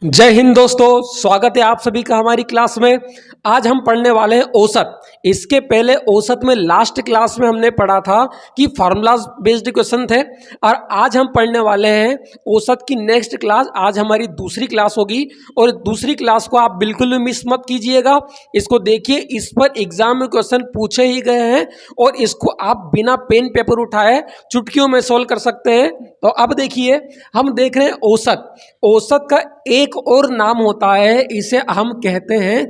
जय हिंद दोस्तों, स्वागत है आप सभी का हमारी क्लास में। आज हम पढ़ने वाले हैं औसत। इसके पहले औसत में लास्ट क्लास में हमने पढ़ा था कि फार्मूलाज बेस्ड क्वेश्चन थे, और आज हम पढ़ने वाले हैं औसत की नेक्स्ट क्लास। आज हमारी दूसरी क्लास होगी और दूसरी क्लास को आप बिल्कुल भी मिस मत कीजिएगा। इसको देखिए, इस पर एग्जाम में क्वेश्चन पूछे ही गए हैं और इसको आप बिना पेन पेपर उठाए चुटकियों में सोल्व कर सकते हैं। तो अब देखिए, हम देख रहे हैं औसत। औसत का एक और नाम होता है, इसे हम कहते हैं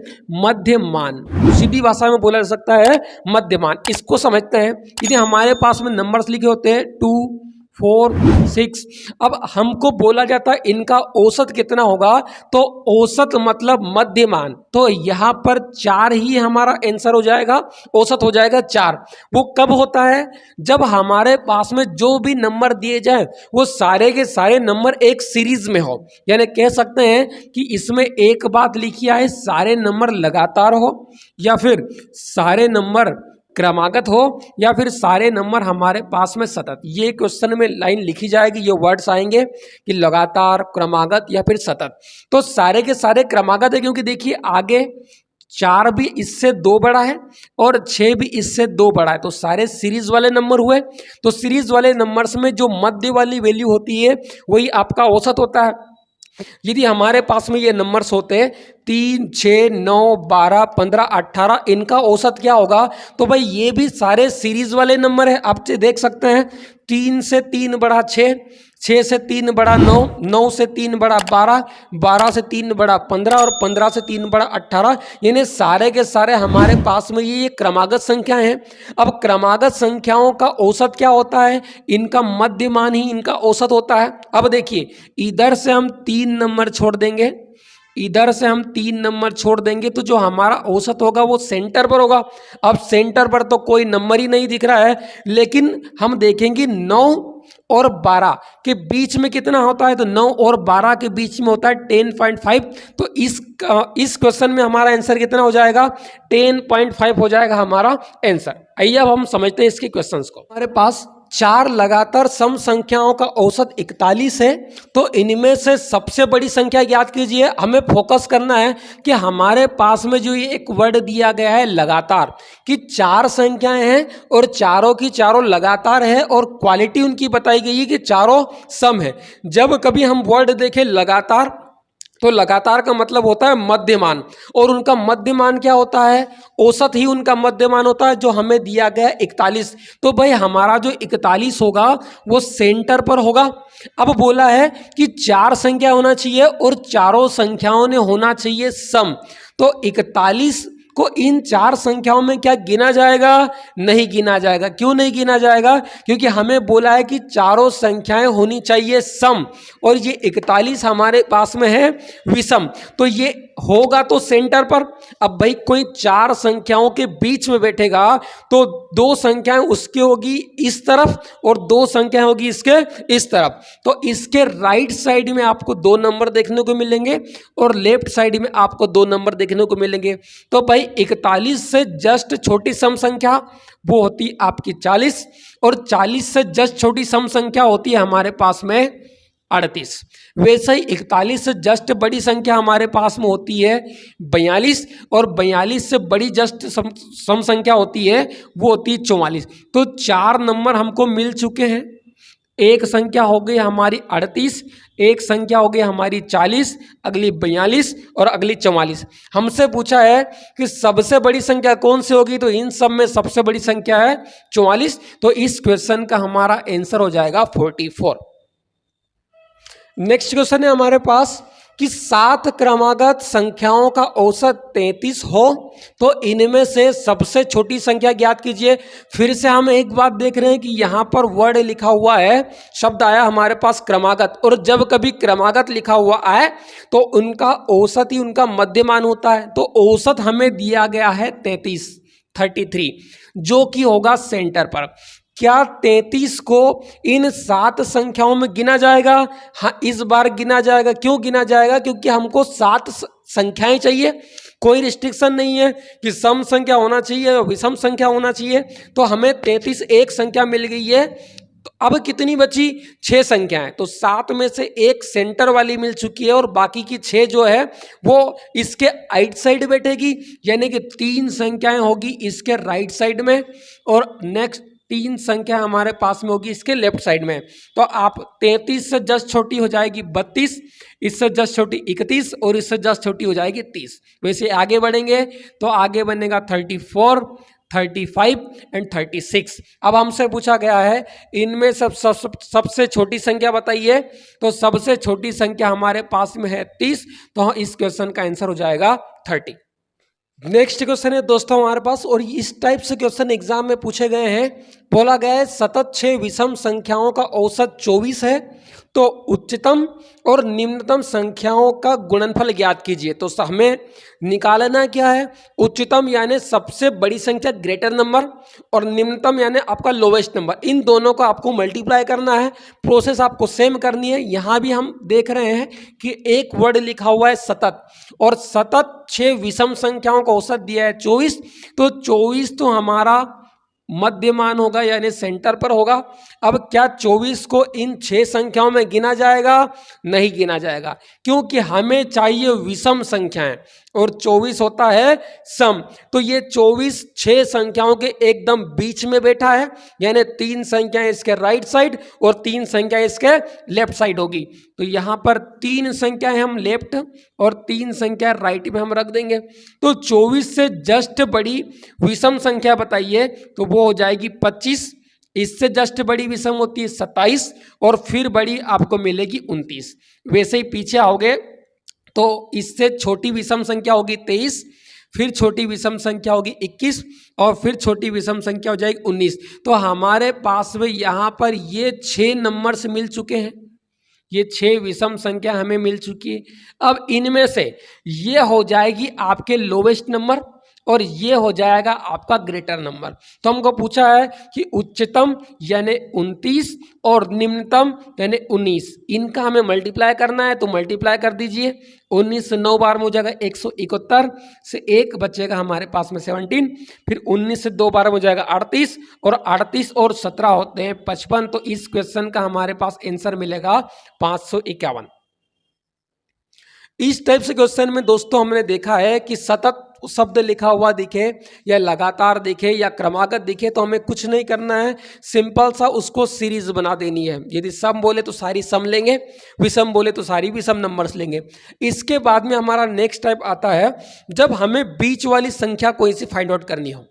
मध्यमान। सीधी भाषा में बोला जा सकता है मध्यमान। इसको समझते हैं। यदि हमारे पास में नंबर्स लिखे होते हैं 2, 4, 6, अब हमको बोला जाता है इनका औसत कितना होगा, तो औसत मतलब मध्यमान। तो यहाँ पर 4 ही हमारा आंसर हो जाएगा, औसत हो जाएगा 4। वो कब होता है? जब हमारे पास में जो भी नंबर दिए जाए वो सारे के सारे नंबर एक सीरीज में हो। यानी कह सकते हैं कि इसमें एक बात लिखी है, सारे नंबर लगातार हो, या फिर सारे नंबर क्रमागत हो, या फिर सारे नंबर हमारे पास में सतत। ये क्वेश्चन में लाइन लिखी जाएगी, ये वर्ड्स आएंगे कि लगातार, क्रमागत या फिर सतत। तो सारे के सारे क्रमागत है, क्योंकि देखिए आगे 4 भी इससे 2 बड़ा है और 6 भी इससे 2 बड़ा है, तो सारे सीरीज वाले नंबर हुए। तो सीरीज वाले नंबर्स में जो मध्य वाली वैल्यू होती है वही आपका औसत होता है। यदि हमारे पास में ये नंबर्स होते हैं 3, 6, 9, 12, 15, 18, इनका औसत क्या होगा? तो भाई ये भी सारे सीरीज वाले नंबर है। आप देख सकते हैं 3 से 3 बड़ा 6, 6 से 3 बड़ा 9, 9 से 3 बड़ा 12, 12 से 3 बड़ा 15 और 15 से 3 बड़ा 18। यानी सारे के सारे हमारे पास में ये क्रमागत संख्याएं हैं। अब क्रमागत संख्याओं का औसत क्या होता है? इनका मध्यमान ही इनका औसत होता है। अब देखिए, इधर से हम 3 नंबर छोड़ देंगे, इधर से हम 3 नंबर छोड़ देंगे, तो जो हमारा औसत होगा वो सेंटर पर होगा। अब सेंटर पर तो कोई नंबर ही नहीं दिख रहा है, लेकिन हम देखेंगे 9 और 12 के बीच में कितना होता है, तो 9 और 12 के बीच में होता है 10.5। तो इस क्वेश्चन में हमारा आंसर कितना हो जाएगा? 10.5 हो जाएगा हमारा आंसर। आइए अब हम समझते हैं इसके क्वेश्चंस को। हमारे पास 4 लगातार सम संख्याओं का औसत 41 है। तो इनमें से सबसे बड़ी संख्या याद कीजिए। हमें फोकस करना है कि हमारे पास में जो ये एक वर्ड दिया गया है लगातार, कि 4 संख्याएं हैं और चारों की चारों लगातार है और क्वालिटी उनकी बताई गई है कि चारों सम है। जब कभी हम वर्ड देखें लगातार, तो लगातार का मतलब होता है मध्यमान, और उनका मध्यमान क्या होता है? औसत ही उनका मध्यमान होता है, जो हमें दिया गया है 41। तो भाई हमारा जो 41 होगा वो सेंटर पर होगा। अब बोला है कि 4 संख्या होना चाहिए और चारों संख्याओं ने होना चाहिए सम। तो 41 को इन 4 संख्याओं में क्या गिना जाएगा? नहीं गिना जाएगा। क्यों नहीं गिना जाएगा? क्योंकि हमें बोला है कि चारों संख्याएं होनी चाहिए सम, और ये 41 हमारे पास में है विषम। तो ये होगा तो सेंटर पर। अब भाई कोई 4 संख्याओं के बीच में बैठेगा तो 2 संख्याएं उसकी होगी इस तरफ और 2 संख्याएं होगी इसके इस तरफ। तो इसके राइट साइड में आपको 2 नंबर देखने को मिलेंगे और लेफ्ट साइड में आपको 2 नंबर देखने को मिलेंगे। तो भाई 41 से जस्ट छोटी सम संख्या वो होती है आपकी 40, और 40 से जस्ट छोटी सम संख्या होती है हमारे पास में 38। वैसे ही 41 से जस्ट बड़ी संख्या हमारे पास में होती है 42, और 42 से बड़ी जस्ट सम संख्या होती है वो होती है 44। तो 4 नंबर हमको मिल चुके हैं। एक संख्या हो गई हमारी 38, एक संख्या हो गई हमारी 40, अगली 42 और अगली 44। हमसे पूछा है कि सबसे बड़ी संख्या कौन सी होगी, तो इन सब में सबसे बड़ी संख्या है 44। तो इस क्वेश्चन का हमारा आंसर हो जाएगा 44। नेक्स्ट क्वेश्चन है हमारे पास कि 7 क्रमागत संख्याओं का औसत 33 हो, तो इनमें से सबसे छोटी संख्या ज्ञात कीजिए। फिर से हम एक बात देख रहे हैं कि यहाँ पर वर्ड लिखा हुआ है, शब्द आया हमारे पास क्रमागत, और जब कभी क्रमागत लिखा हुआ आए तो उनका औसत ही उनका मध्यमान होता है। तो औसत हमें दिया गया है 33, जो कि होगा सेंटर पर। क्या 33 को इन 7 संख्याओं में गिना जाएगा? हाँ, इस बार गिना जाएगा। क्यों गिना जाएगा? क्योंकि हमको 7 संख्याएं चाहिए। कोई रिस्ट्रिक्शन नहीं है कि सम संख्या होना चाहिए और विषम संख्या होना चाहिए। तो हमें 33 एक संख्या मिल गई है, तो अब कितनी बची? 6 संख्याएं। तो 7 में से एक सेंटर वाली मिल चुकी है और बाकी की 6 जो है वो इसके राइट साइड बैठेगी, यानी कि 3 संख्याएं होगी इसके राइट साइड में और नेक्स्ट 3 संख्या हमारे पास में होगी इसके लेफ्ट साइड में। तो आप 33 से जस्ट छोटी हो जाएगी 32, इससे जस्ट छोटी 31 और इससे जस्ट छोटी हो जाएगी 30। वैसे आगे बढ़ेंगे तो आगे बनेगा 34, 35 एंड 36। अब हमसे पूछा गया है इनमें सबसे छोटी संख्या बताइए, तो सबसे छोटी संख्या हमारे पास में है 30, तो इस क्वेश्चन का आंसर हो जाएगा 30। नेक्स्ट क्वेश्चन है दोस्तों हमारे पास, और इस टाइप से क्वेश्चन एग्जाम में पूछे गए हैं। बोला गया है सतत 6 विषम संख्याओं का औसत 24 है, तो उच्चतम और निम्नतम संख्याओं का गुणनफल ज्ञात कीजिए। तो हमें निकालना क्या है? उच्चतम यानी सबसे बड़ी संख्या ग्रेटर नंबर, और निम्नतम यानी आपका लोवेस्ट नंबर। इन दोनों को आपको मल्टीप्लाई करना है। प्रोसेस आपको सेम करनी है। यहाँ भी हम देख रहे हैं कि एक वर्ड लिखा हुआ है सतत, और सतत 6 विषम संख्याओं का औसत दिया है 24। तो 24 तो हमारा मध्यमान होगा यानी सेंटर पर होगा। अब क्या 24 को इन 6 संख्याओं में गिना जाएगा? नहीं गिना जाएगा, क्योंकि हमें चाहिए विषम संख्याएं और 24 होता है सम। तो ये 24 6 संख्याओं के एकदम बीच में बैठा है, यानी 3 संख्याएं इसके राइट साइड और 3 संख्याएं इसके लेफ्ट साइड होगी। तो यहाँ पर 3 संख्याएं हम लेफ्ट और 3 संख्याएं राइट में हम रख देंगे। तो 24 से जस्ट बड़ी विषम संख्या बताइए, तो वो हो जाएगी 25। इससे जस्ट बड़ी विषम होती है 27, और फिर बड़ी आपको मिलेगी 29। वैसे ही पीछे आओगे तो इससे छोटी विषम संख्या होगी 23, फिर छोटी विषम संख्या होगी 21, और फिर छोटी विषम संख्या हो जाएगी 19। तो हमारे पास में यहाँ पर ये 6 नंबर्स मिल चुके हैं, ये 6 विषम संख्या हमें मिल चुकी है। अब इनमें से ये हो जाएगी आपके लोवेस्ट नंबर और ये हो जाएगा आपका ग्रेटर नंबर। तो हमको पूछा है कि उच्चतम यानी 29 और निम्नतम यानी 19, इनका हमें मल्टीप्लाई करना है। तो मल्टीप्लाई कर दीजिए। 19 से 9 बार में हो जाएगा 171, से 1 बचेगा हमारे पास में 17, फिर 19 से 2 बार में हो जाएगा 38, और 38 और 17 होते हैं 55। तो इस क्वेश्चन का हमारे पास आंसर मिलेगा 551। इस टाइप से क्वेश्चन में दोस्तों हमने देखा है कि सतत शब्द लिखा हुआ दिखे या लगातार दिखे या क्रमागत दिखे तो हमें कुछ नहीं करना है, सिंपल सा उसको सीरीज बना देनी है। यदि सम बोले तो सारी सम लेंगे, विषम बोले तो सारी विषम नंबर्स लेंगे। इसके बाद में हमारा नेक्स्ट टाइप आता है जब हमें बीच वाली संख्या कोई सी फाइंड आउट करनी हो।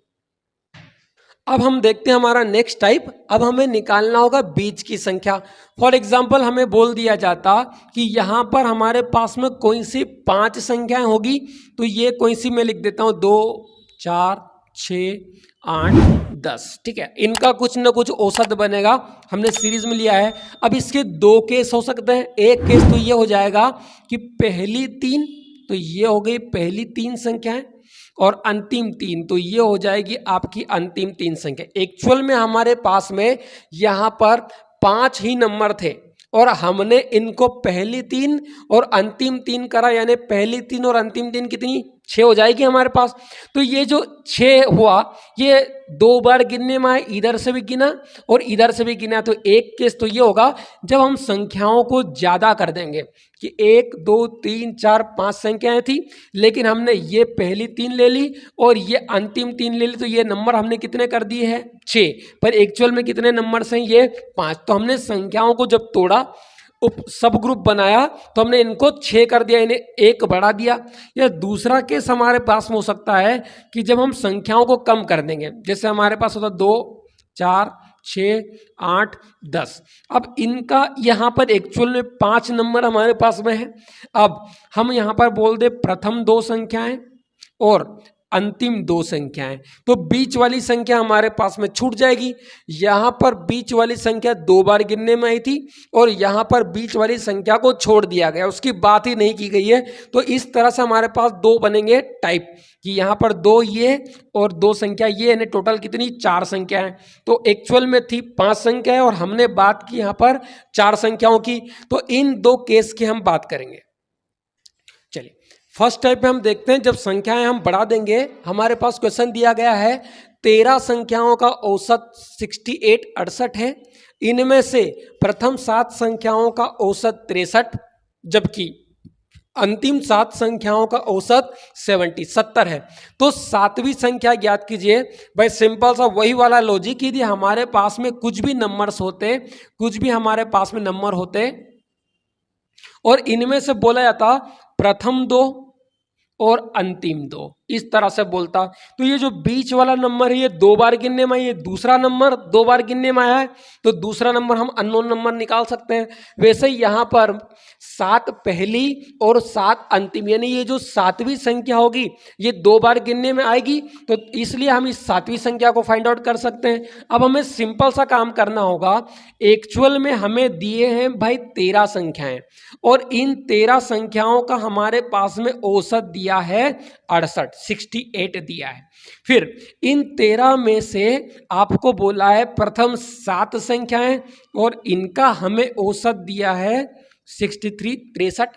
अब हम देखते हैं हमारा नेक्स्ट टाइप। अब हमें निकालना होगा बीच की संख्या। फॉर एग्जाम्पल हमें बोल दिया जाता कि यहाँ पर हमारे पास में कोई सी 5 संख्याएं होगी, तो ये कोई सी मैं लिख देता हूँ 2, 4, 6, 8, 10। ठीक है, इनका कुछ ना कुछ औसत बनेगा, हमने सीरीज में लिया है। अब इसके 2 केस हो सकते हैं। एक केस तो ये हो जाएगा कि पहली 3, तो ये हो गई पहली 3 संख्याएं, और अंतिम 3, तो ये हो जाएगी आपकी अंतिम 3 संख्या। एक्चुअल में हमारे पास में यहाँ पर 5 ही नंबर थे और हमने इनको पहली 3 और अंतिम 3 करा, यानी पहली 3 और अंतिम 3 कितनी 6 हो जाएगी हमारे पास। तो ये जो 6 हुआ ये 2 बार गिनने में आए, इधर से भी गिना और इधर से भी गिना। तो एक केस तो ये होगा जब हम संख्याओं को ज़्यादा कर देंगे कि 1, 2, 3, 4, 5 संख्याएं थी, लेकिन हमने ये पहली 3 ले ली और ये अंतिम 3 ले ली, तो ये नंबर हमने कितने कर दिए हैं 6, पर एक्चुअल में कितने नंबर्स हैं ये 5। तो हमने संख्याओं को जब तोड़ा, उप सब ग्रुप बनाया, तो हमने इनको 6 कर दिया, इन्हें 1 बढ़ा दिया। या दूसरा केस हमारे पास में हो सकता है कि जब हम संख्याओं को कम कर देंगे, जैसे हमारे पास होता 2, 4, 6, 8, 10। अब इनका यहाँ पर एक्चुअल में 5 नंबर हमारे पास में है। अब हम यहाँ पर बोल दे प्रथम 2 संख्याएं और अंतिम 2 संख्याएं, तो बीच वाली संख्या हमारे पास में छूट जाएगी। यहाँ पर बीच वाली संख्या 2 बार गिनने में आई थी और यहाँ पर बीच वाली संख्या को छोड़ दिया गया, उसकी बात ही नहीं की गई है। तो इस तरह से हमारे पास 2 बनेंगे टाइप कि यहाँ पर 2 ये और 2 संख्या ये, यानी टोटल कितनी 4 संख्या है। तो एक्चुअल में थी 5 संख्या है और हमने बात की यहाँ पर 4 संख्याओं की। तो इन 2 केस की हम बात करेंगे। चलिए फर्स्ट टाइप में हम देखते हैं जब संख्याएं हम बढ़ा देंगे। हमारे पास क्वेश्चन दिया गया है 13 संख्याओं का औसत 68 है। इनमें से प्रथम 7 संख्याओं का औसत 63, जबकि अंतिम 7 संख्याओं का औसत 70 है। तो 7वीं संख्या ज्ञात कीजिए। भाई सिंपल सा वही वाला लॉजिक, यदि हमारे पास में कुछ भी नंबर्स होते, कुछ भी हमारे पास में नंबर होते और इनमें से बोला जाता प्रथम 2 और अंतिम 2, इस तरह से बोलता, तो ये जो बीच वाला नंबर है ये 2 बार गिनने में, ये दूसरा नंबर 2 बार गिनने में आया है, तो दूसरा नंबर हम अननोन नंबर निकाल सकते हैं। वैसे ही यहाँ पर 7 पहली और 7 अंतिम, यानी ये जो 7वीं संख्या होगी ये 2 बार गिनने में आएगी, तो इसलिए हम इस 7वीं संख्या को फाइंड आउट कर सकते हैं। अब हमें सिंपल सा काम करना होगा। एक्चुअल में हमें दिए हैं भाई 13 संख्याएं और इन 13 संख्याओं का हमारे पास में औसत दिया है 68 दिया है। फिर इन 13 में से आपको बोला है प्रथम 7 संख्याएं और इनका हमें औसत दिया है 63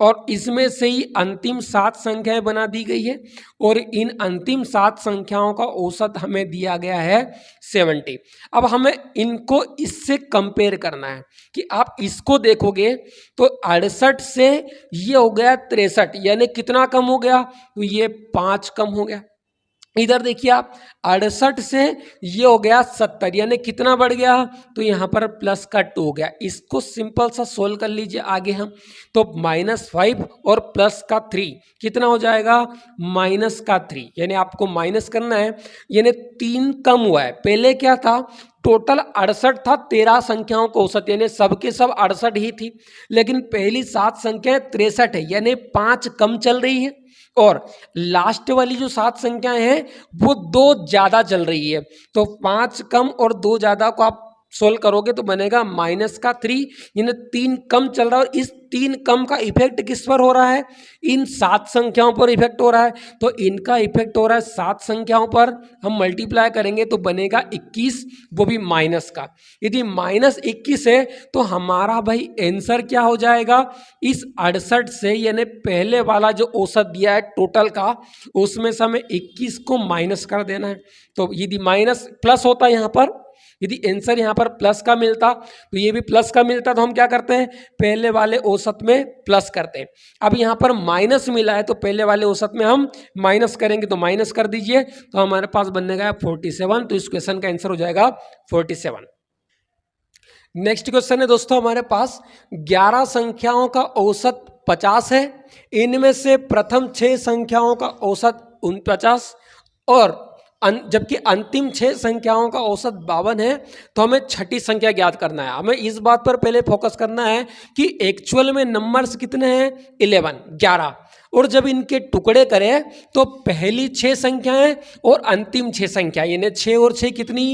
और इसमें से ही अंतिम 7 संख्याएं बना दी गई है और इन अंतिम 7 संख्याओं का औसत हमें दिया गया है 70। अब हमें इनको इससे कंपेयर करना है कि आप इसको देखोगे तो 68 से ये हो गया 63, यानी कितना कम हो गया, तो ये 5 कम हो गया। इधर देखिए आप 68 से ये हो गया 70, यानी कितना बढ़ गया, तो यहाँ पर प्लस का 2 हो गया। इसको सिंपल सा सोल्व कर लीजिए आगे हम, तो -5 और प्लस का 3 कितना हो जाएगा, -3, यानी आपको माइनस करना है, यानी 3 कम हुआ है। पहले क्या था, टोटल 68 था, 13 संख्याओं को औसत, यानी सबके सब 68 ही थी, लेकिन पहली 7 संख्याएं 63 है, यानी 5 कम चल रही है और लास्ट वाली जो 7 संख्याएं हैं वो 2 ज्यादा चल रही है। तो 5 कम और 2 ज्यादा को आप सोल्व करोगे तो बनेगा -3, यानी 3 कम चल रहा है और इस 3 कम का इफेक्ट किस पर हो रहा है, इन 7 संख्याओं पर इफेक्ट हो रहा है। तो इनका इफेक्ट हो रहा है 7 संख्याओं पर, हम मल्टीप्लाई करेंगे तो बनेगा 21, वो भी माइनस का। यदि -21 है तो हमारा भाई आंसर क्या हो जाएगा, इस 68 से, यानी पहले वाला जो औसत दिया है टोटल का, उसमें से हमें 21 को माइनस कर देना है। तो यदि माइनस प्लस होता है यहाँ पर, यदि आंसर यहाँ पर प्लस का मिलता तो ये भी प्लस का मिलता, तो हम क्या करते हैं, पहले वाले औसत में प्लस करते हैं। अब यहाँ पर माइनस मिला है तो पहले वाले औसत में हम माइनस करेंगे, तो माइनस कर दीजिए, तो हमारे पास बनेगा 47, तो इस क्वेश्चन का आंसर हो जाएगा 47। नेक्स्ट क्वेश्चन है दोस्तों हमारे पास, 11 संख्याओं का औसत 50 है, इनमें से प्रथम 6 संख्याओं का औसत 49 और जबकि अंतिम 6 संख्याओं का औसत 52 है, तो हमें छठी संख्या ज्ञात करना है। हमें इस बात पर पहले फोकस करना है कि एक्चुअल में नंबर्स कितने हैं, 11, और जब इनके टुकड़े करें तो पहली 6 संख्याएं और अंतिम 6 संख्या, यानी 6 और 6 कितनी,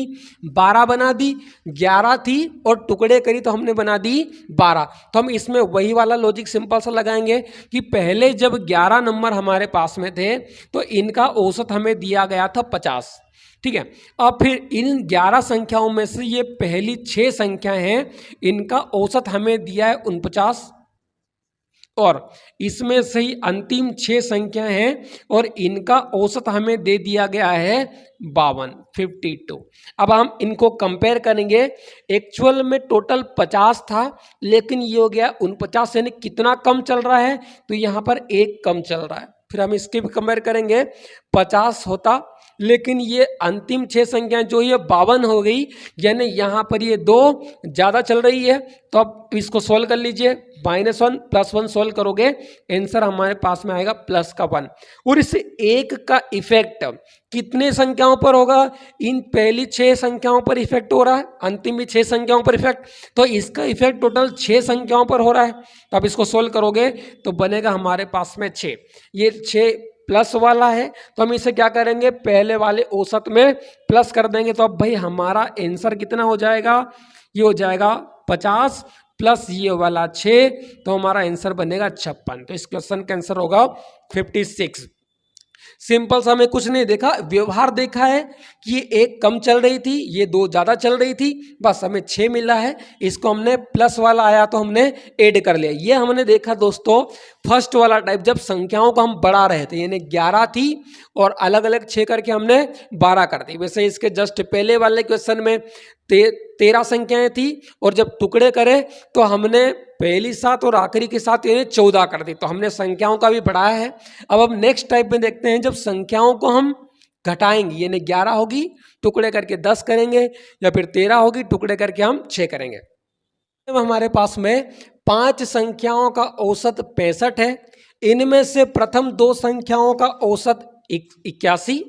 12 बना दी, 11 थी और टुकड़े करी तो हमने बना दी 12। तो हम इसमें वही वाला लॉजिक सिंपल सा लगाएंगे कि पहले जब 11 नंबर हमारे पास में थे तो इनका औसत हमें दिया गया था 50, ठीक है। अब फिर इन 11 संख्याओं में से ये पहली 6 संख्याएं हैं, इनका औसत हमें दिया है 49 और इसमें से ही अंतिम 6 संख्याएं हैं और इनका औसत हमें दे दिया गया है 52। अब हम इनको कंपेयर करेंगे, एक्चुअल में टोटल 50 था लेकिन ये हो गया 49, यानी कितना कम चल रहा है, तो यहाँ पर 1 कम चल रहा है। फिर हम इसके भी कंपेयर करेंगे, 50 होता लेकिन ये अंतिम 6 संख्याएं जो ये 52 हो गई, यानी यहाँ पर ये 2 ज़्यादा चल रही है। तो अब इसको सोल्व कर लीजिए, -1 + 1 सोल्व करोगे आंसर हमारे पास में आएगा +1 और इस 1 का इफेक्ट कितने संख्याओं पर होगा, इन पहली 6 संख्याओं पर इफेक्ट हो रहा है, अंतिम भी 6 संख्याओं पर इफेक्ट, तो इसका इफेक्ट टोटल 6 संख्याओं पर हो रहा है। तो अब इसको सोल्व करोगे तो बनेगा हमारे पास में 6, ये 6 प्लस वाला है तो हम इसे क्या करेंगे, पहले वाले औसत में प्लस कर देंगे। तो अब भाई हमारा आंसर कितना हो जाएगा, ये हो जाएगा 50 प्लस ये वाला 6, तो हमारा आंसर बनेगा 56। तो इस क्वेश्चन का आंसर होगा 56। सिंपल सा, हमें कुछ नहीं देखा, व्यवहार देखा है कि ये 1 कम चल रही थी, ये 2 ज़्यादा चल रही थी, बस हमें 6 मिला है, इसको हमने प्लस वाला आया तो हमने ऐड कर लिया। ये हमने देखा दोस्तों फर्स्ट वाला टाइप जब संख्याओं को हम बढ़ा रहे थे, यानी 11 थी और अलग अलग 6 करके हमने 12 कर दी। वैसे इसके जस्ट पहले वाले क्वेश्चन में 13 संख्याएं थी और जब टुकड़े करे तो हमने पहली 7 और आखिरी के साथ यानी 14 कर दी। तो हमने संख्याओं का भी बढ़ाया है। अब नेक्स्ट टाइप में देखते हैं, जब संख्याओं को हम घटाएंगे, यानी 11 होगी टुकड़े करके 10 करेंगे, या फिर 13 होगी टुकड़े करके हम 6 करेंगे। अब हमारे पास में 5 संख्याओं का औसत 65 है। इनमें से प्रथम 2 संख्याओं का औसत 81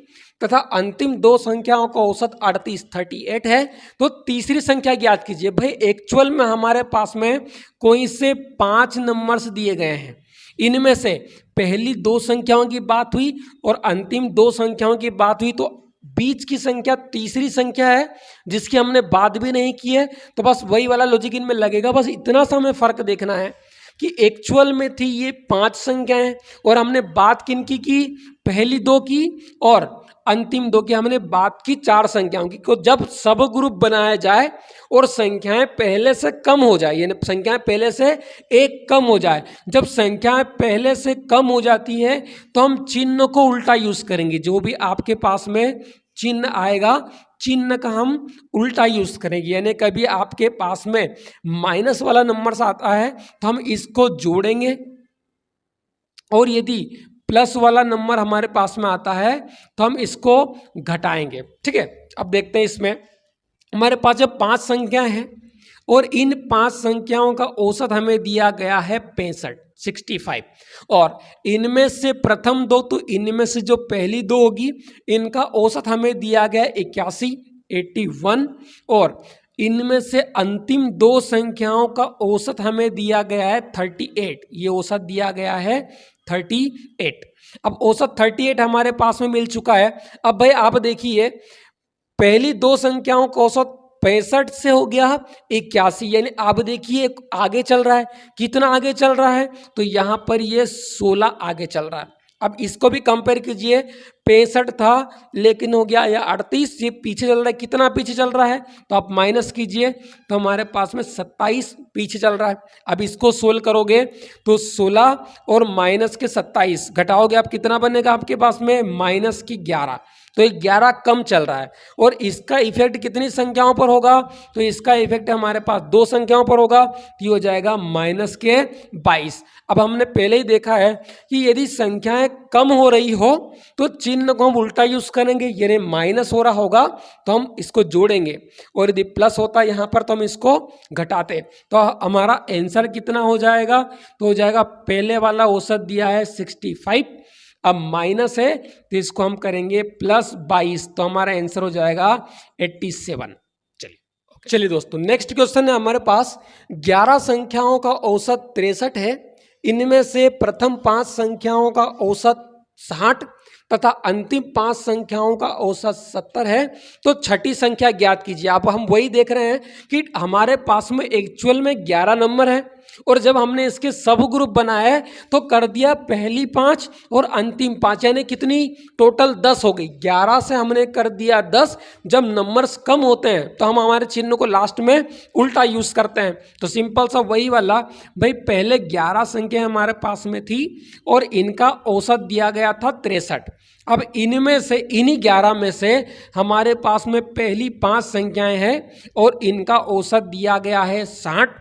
तथा अंतिम 2 संख्याओं का औसत 38 है। तो तीसरी संख्या ज्ञात कीजिए। भाई एक्चुअल में हमारे पास में कोई से 5 नंबर्स दिए गए हैं, इनमें से पहली 2 संख्याओं की बात हुई और अंतिम 2 संख्याओं की बात हुई, तो बीच की संख्या तीसरी संख्या है जिसकी हमने बात भी नहीं की है। तो बस वही वाला लॉजिक इनमें लगेगा। बस इतना सा हमें फर्क देखना है कि एक्चुअल में थी ये 5 संख्याएं और हमने बात किनकी की, पहली 2 की और अंतिम 2 की हमने बात की 4 संख्याओं की। तो जब सब ग्रुप बनाया जाए और संख्याएं पहले से कम हो जाए, यानी संख्याएं पहले से 1 कम हो जाए, जब संख्याएं पहले से कम हो जाती है तो हम चिन्ह को उल्टा यूज करेंगे। जो भी आपके पास में चिन्ह आएगा, चिन्ह का हम उल्टा यूज करेंगे। यानी कभी आपके पास में माइनस वाला नंबर आता है तो हम इसको जोड़ेंगे, और यदि प्लस वाला नंबर हमारे पास में आता है तो हम इसको घटाएंगे। ठीक है, अब देखते हैं इसमें हमारे पास जब 5 संख्याएं हैं और इन 5 संख्याओं का औसत हमें दिया गया है 65 और इनमें से प्रथम 2, तो इनमें से जो पहली 2 होगी इनका औसत हमें दिया गया है 81 और इनमें से अंतिम 2 संख्याओं का औसत हमें दिया गया है 38। ये औसत दिया गया है 38। अब औसत 38 हमारे पास में मिल चुका है। अब भाई आप देखिए, पहली 2 संख्याओं का औसत 65 से हो गया 81, यानी आप देखिए आगे चल रहा है। कितना आगे चल रहा है, तो यहाँ पर ये 16 आगे चल रहा है। अब इसको भी कंपेयर कीजिए, 65 था लेकिन हो गया या 38, ये पीछे चल रहा है। कितना पीछे चल रहा है, तो आप माइनस कीजिए तो हमारे पास में 27 पीछे चल रहा है। अब इसको सोल्व करोगे तो 16 और माइनस के 27 घटाओगे, आप कितना बनेगा आपके पास में माइनस की 11, तो 11 कम चल रहा है। और इसका इफेक्ट कितनी संख्याओं पर होगा, तो इसका इफेक्ट हमारे पास 2 संख्याओं पर होगा, तो ये हो जाएगा माइनस के 22। अब हमने पहले ही देखा है कि यदि संख्याएं कम हो रही हो तो चिन्ह को हम उल्टा यूज करेंगे, यानी माइनस हो रहा होगा तो हम इसको जोड़ेंगे, और यदि प्लस होता यहाँ पर तो हम इसको घटाते। तो हमारा आंसर कितना हो जाएगा, तो हो जाएगा पहले वाला औसत दिया है 65, अब माइनस है तो इसको हम करेंगे +22, तो हमारा आंसर हो जाएगा 87। चलिए दोस्तों, नेक्स्ट क्वेश्चन है हमारे पास। 11 संख्याओं का औसत 63 है। इनमें से प्रथम 5 संख्याओं का औसत 60 तथा अंतिम 5 संख्याओं का औसत 70 है। तो छठी संख्या ज्ञात कीजिए। अब हम वही देख रहे हैं कि हमारे पास में एक्चुअल में 11 नंबर है और जब हमने इसके सब ग्रुप बनाए तो कर दिया पहली 5 और अंतिम 5, यानी कितनी टोटल 10 हो गई। 11 से हमने कर दिया 10। जब नंबर्स कम होते हैं तो हम हमारे चिन्ह को लास्ट में उल्टा यूज करते हैं। तो सिंपल सा वही वाला, भाई पहले 11 संख्या हमारे पास में थी और इनका औसत दिया गया था 63। अब इनमें से इन्हीं 11 में से हमारे पास में पहली 5 संख्याएं हैं और इनका औसत दिया गया है 60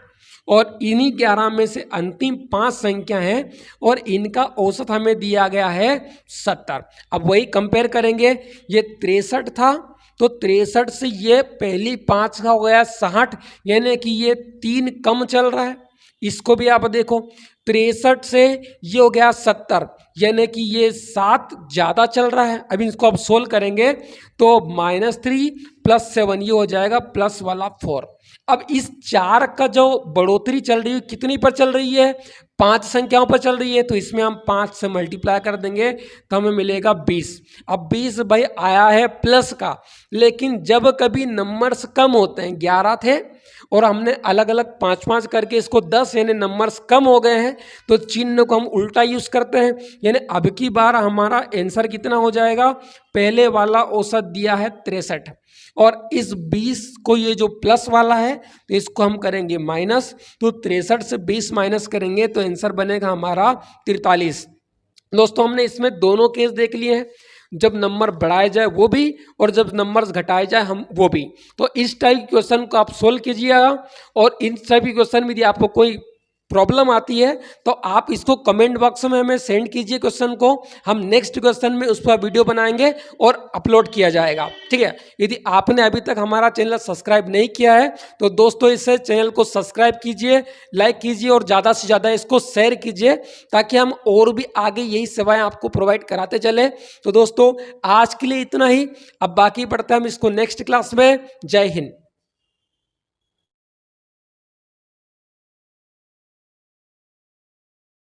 और इन्हीं 11 में से अंतिम 5 संख्या हैं और इनका औसत हमें दिया गया है 70। अब वही कंपेयर करेंगे, ये 63 था तो 63 से ये पहली 5 का हो गया 60, यानी कि ये 3 कम चल रहा है। इसको भी आप देखो, 63 से ये हो गया 70, यानी कि ये 7 ज़्यादा चल रहा है। अब इसको आप सोल्व करेंगे तो -3 + 7 ये हो जाएगा प्लस वाला 4। अब इस 4 का जो बढ़ोतरी चल रही है कितनी पर चल रही है, 5 संख्याओं पर चल रही है, तो इसमें हम 5 से मल्टीप्लाई कर देंगे तो हमें मिलेगा 20। अब 20 भाई आया है प्लस का, लेकिन जब कभी नंबर्स कम होते हैं, 11 थे और हमने अलग अलग 5-5 करके इसको 10, यानी नंबर्स कम हो गए हैं तो चिन्ह को हम उल्टा यूज करते हैं। यानी अब की बार हमारा आंसर कितना हो जाएगा, पहले वाला औसत दिया है 63 और इस 20 को ये जो प्लस वाला है तो इसको हम करेंगे माइनस, तो 63 से 20 माइनस करेंगे तो आंसर बनेगा हमारा 43। दोस्तों हमने इसमें दोनों केस देख लिए हैं, जब नंबर बढ़ाए जाए वो भी और जब नंबर्स घटाए जाए हम वो भी। तो इस टाइप के क्वेश्चन को आप सोल्व कीजिएगा, और इन टाइप के क्वेश्चन में यदि आपको कोई प्रॉब्लम आती है तो आप इसको कमेंट बॉक्स में हमें सेंड कीजिए क्वेश्चन को, हम नेक्स्ट क्वेश्चन में उस पर वीडियो बनाएंगे और अपलोड किया जाएगा, ठीक है। यदि आपने अभी तक हमारा चैनल सब्सक्राइब नहीं किया है तो दोस्तों इसे चैनल को सब्सक्राइब कीजिए, लाइक कीजिए और ज़्यादा से ज़्यादा इसको शेयर कीजिए, ताकि हम और भी आगे यही सेवाएं आपको प्रोवाइड कराते चले। तो दोस्तों आज के लिए इतना ही, अब बाकी पढ़ते हैं हम इसको नेक्स्ट क्लास में। जय हिंद।